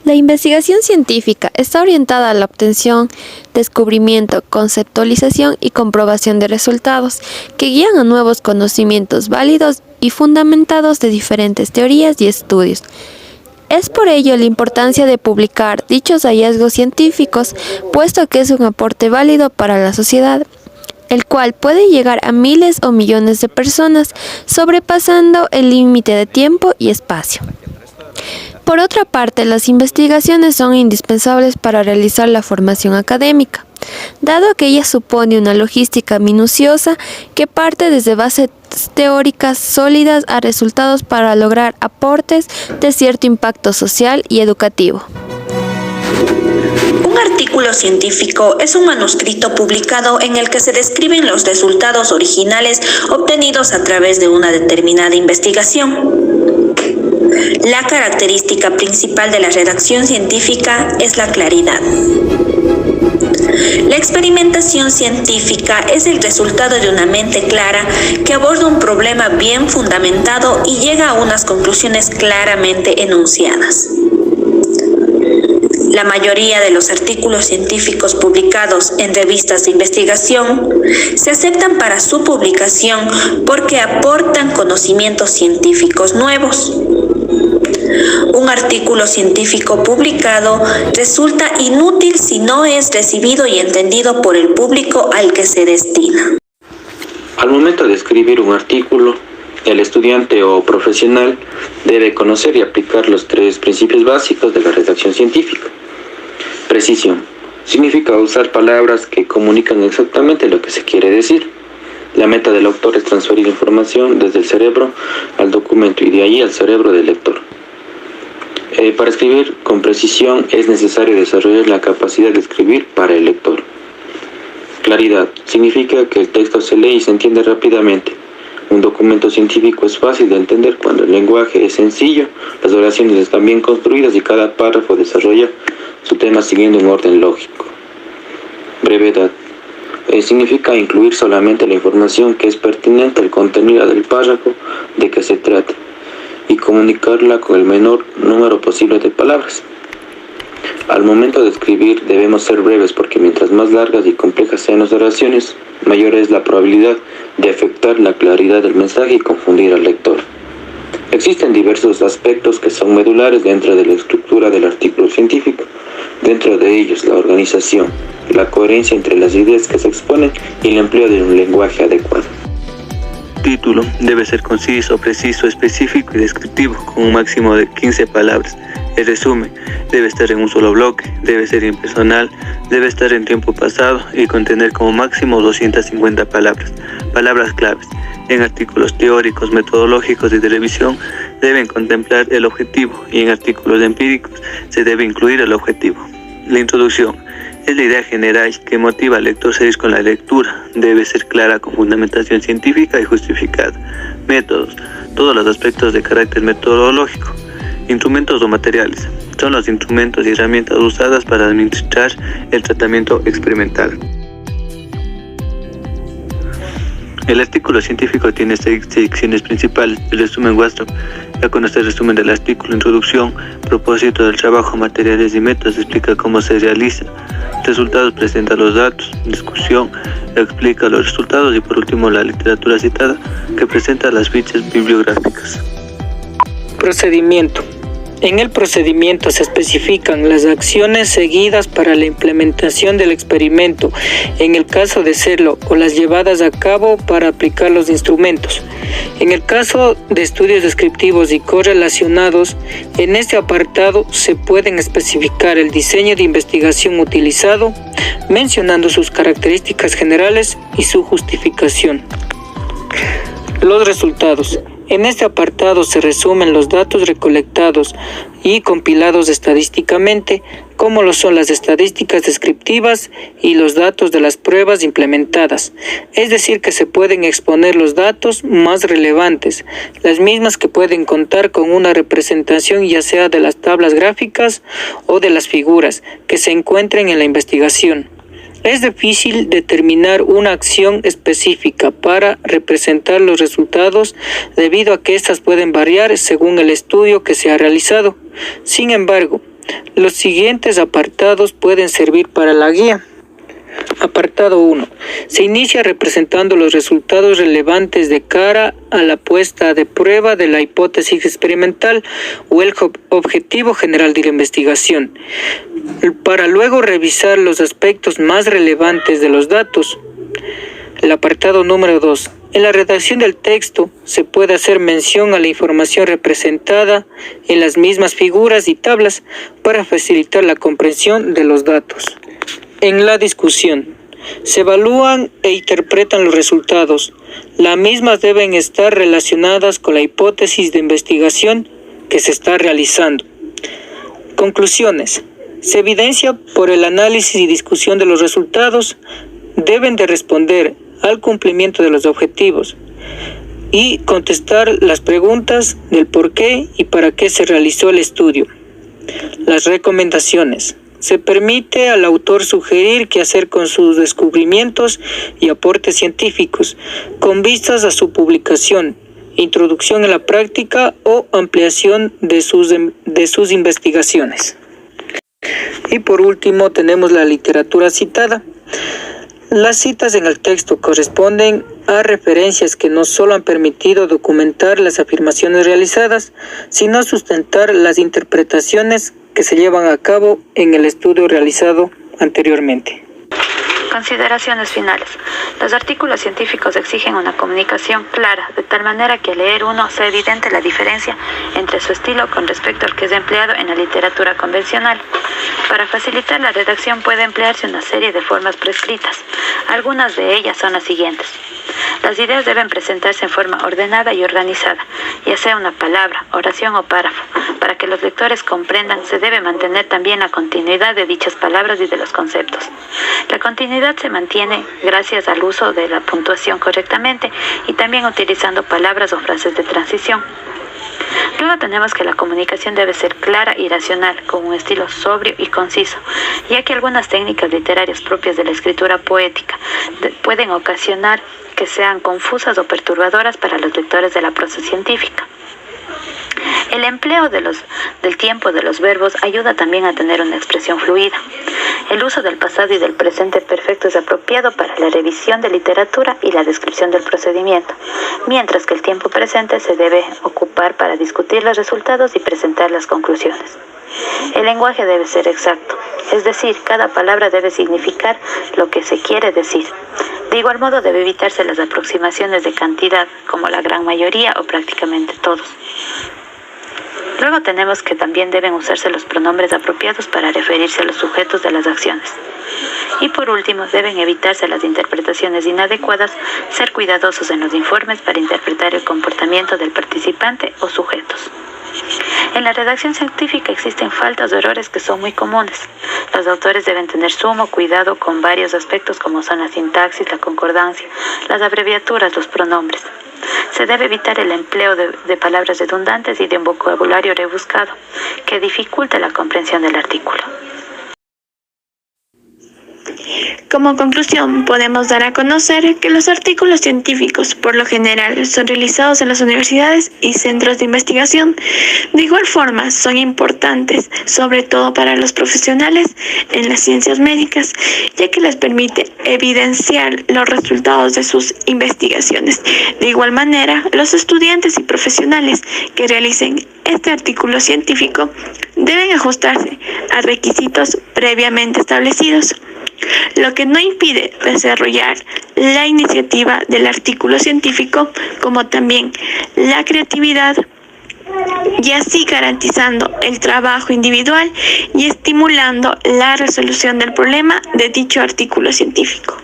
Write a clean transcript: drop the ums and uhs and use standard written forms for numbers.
La investigación científica está orientada a la obtención, descubrimiento, conceptualización y comprobación de resultados que guían a nuevos conocimientos válidos y fundamentados de diferentes teorías y estudios. Es por ello la importancia de publicar dichos hallazgos científicos, puesto que es un aporte válido para la sociedad, el cual puede llegar a miles o millones de personas, sobrepasando el límite de tiempo y espacio. Por otra parte, las investigaciones son indispensables para realizar la formación académica, dado que ella supone una logística minuciosa que parte desde bases teóricas sólidas a resultados para lograr aportes de cierto impacto social y educativo. Un artículo científico es un manuscrito publicado en el que se describen los resultados originales obtenidos a través de una determinada investigación. La característica principal de la redacción científica es la claridad. La experimentación científica es el resultado de una mente clara que aborda un problema bien fundamentado y llega a unas conclusiones claramente enunciadas. La mayoría de los artículos científicos publicados en revistas de investigación se aceptan para su publicación porque aportan conocimientos científicos nuevos. Un artículo científico publicado resulta inútil si no es recibido y entendido por el público al que se destina. Al momento de escribir un artículo, el estudiante o profesional debe conocer y aplicar los 3 principios básicos de la redacción científica. Precisión. Significa usar palabras que comunican exactamente lo que se quiere decir. La meta del autor es transferir información desde el cerebro al documento y de ahí al cerebro del lector. Para escribir con precisión es necesario desarrollar la capacidad de escribir para el lector. Claridad. Significa que el texto se lee y se entiende rápidamente. Un documento científico es fácil de entender cuando el lenguaje es sencillo, las oraciones están bien construidas y cada párrafo desarrolla su tema siguiendo un orden lógico. Brevedad. Significa incluir solamente la información que es pertinente al contenido del párrafo de que se trata y comunicarla con el menor número posible de palabras. Al momento de escribir debemos ser breves porque mientras más largas y complejas sean las oraciones, mayor es la probabilidad de afectar la claridad del mensaje y confundir al lector. Existen diversos aspectos que son medulares dentro de la estructura del artículo científico. Dentro de ellos, la organización, la coherencia entre las ideas que se exponen y el empleo de un lenguaje adecuado. Título debe ser conciso, preciso, específico y descriptivo, con un máximo de 15 palabras. El resumen debe estar en un solo bloque, debe ser impersonal, debe estar en tiempo pasado y contener como máximo 250 palabras. Palabras claves. En artículos teóricos, metodológicos y de revisión deben contemplar el objetivo y en artículos empíricos se debe incluir el objetivo. La introducción es la idea general que motiva al lector a seguir con la lectura. Debe ser clara con fundamentación científica y justificada. Métodos. Todos los aspectos de carácter metodológico. Instrumentos o materiales. Son los instrumentos y herramientas usadas para administrar el tratamiento experimental. El artículo científico tiene 6 secciones principales. El resumen WhatsApp. Ya conoce el resumen del artículo, introducción, propósito del trabajo, materiales y métodos, explica cómo se realiza. Resultados, presenta los datos. Discusión, explica los resultados y por último la literatura citada, que presenta las fichas bibliográficas. Procedimiento. En el procedimiento se especifican las acciones seguidas para la implementación del experimento, en el caso de serlo, o las llevadas a cabo para aplicar los instrumentos. En el caso de estudios descriptivos y correlacionados, en este apartado se pueden especificar el diseño de investigación utilizado, mencionando sus características generales y su justificación. Los resultados. En este apartado se resumen los datos recolectados y compilados estadísticamente, como lo son las estadísticas descriptivas y los datos de las pruebas implementadas. Es decir, que se pueden exponer los datos más relevantes, las mismas que pueden contar con una representación ya sea de las tablas gráficas o de las figuras que se encuentren en la investigación. Es difícil determinar una acción específica para representar los resultados debido a que éstas pueden variar según el estudio que se ha realizado. Sin embargo, Los siguientes apartados pueden servir para la guía. Apartado 1. Se inicia representando los resultados relevantes de cara a la puesta de prueba de la hipótesis experimental o el objetivo general de la investigación, para luego revisar los aspectos más relevantes de los datos. El apartado número 2. En la redacción del texto se puede hacer mención a la información representada en las mismas figuras y tablas para facilitar la comprensión de los datos. En la discusión, se evalúan e interpretan los resultados. Las mismas deben estar relacionadas con la hipótesis de investigación que se está realizando. Conclusiones. Se evidencia por el análisis y discusión de los resultados, deben de responder al cumplimiento de los objetivos y contestar las preguntas del por qué y para qué se realizó el estudio. Las recomendaciones. Se permite al autor sugerir qué hacer con sus descubrimientos y aportes científicos, con vistas a su publicación, introducción en la práctica o ampliación de sus investigaciones. Y por último tenemos la literatura citada. Las citas en el texto corresponden a referencias que no solo han permitido documentar las afirmaciones realizadas, sino sustentar las interpretaciones que se llevan a cabo en el estudio realizado anteriormente. Consideraciones finales. Los artículos científicos exigen una comunicación clara, de tal manera que al leer uno sea evidente la diferencia entre su estilo con respecto al que es empleado en la literatura convencional. Para facilitar la redacción puede emplearse una serie de formas prescritas. Algunas de ellas son las siguientes. Las ideas deben presentarse en forma ordenada y organizada, ya sea una palabra, oración o párrafo. Para que los lectores comprendan, se debe mantener también la continuidad de dichas palabras y de los conceptos. La continuidad se mantiene gracias al uso de la puntuación correctamente y también utilizando palabras o frases de transición. Luego tenemos que la comunicación debe ser clara y racional, con un estilo sobrio y conciso, ya que algunas técnicas literarias propias de la escritura poética pueden ocasionar que sean confusas o perturbadoras para los lectores de la prosa científica. El empleo del tiempo de los verbos ayuda también a tener una expresión fluida. El uso del pasado y del presente perfecto es apropiado para la revisión de literatura y la descripción del procedimiento, mientras que el tiempo presente se debe ocupar para discutir los resultados y presentar las conclusiones. El lenguaje debe ser exacto, es decir, cada palabra debe significar lo que se quiere decir. De igual modo debe evitarse las aproximaciones de cantidad, como la gran mayoría o prácticamente todos. Luego tenemos que también deben usarse los pronombres apropiados para referirse a los sujetos de las acciones. Y por último, deben evitarse las interpretaciones inadecuadas, ser cuidadosos en los informes para interpretar el comportamiento del participante o sujetos. En la redacción científica existen faltas o errores que son muy comunes. Los autores deben tener sumo cuidado con varios aspectos como son la sintaxis, la concordancia, las abreviaturas, los pronombres. Se debe evitar el empleo de palabras redundantes y de un vocabulario rebuscado que dificulte la comprensión del artículo. Como conclusión, podemos dar a conocer que los artículos científicos, por lo general, son realizados en las universidades y centros de investigación. De igual forma, son importantes, sobre todo para los profesionales en las ciencias médicas, ya que les permite evidenciar los resultados de sus investigaciones. De igual manera, los estudiantes y profesionales que realicen este artículo científico deben ajustarse a requisitos previamente establecidos, lo que no impide desarrollar la iniciativa del artículo científico, como también la creatividad, y así garantizando el trabajo individual y estimulando la resolución del problema de dicho artículo científico.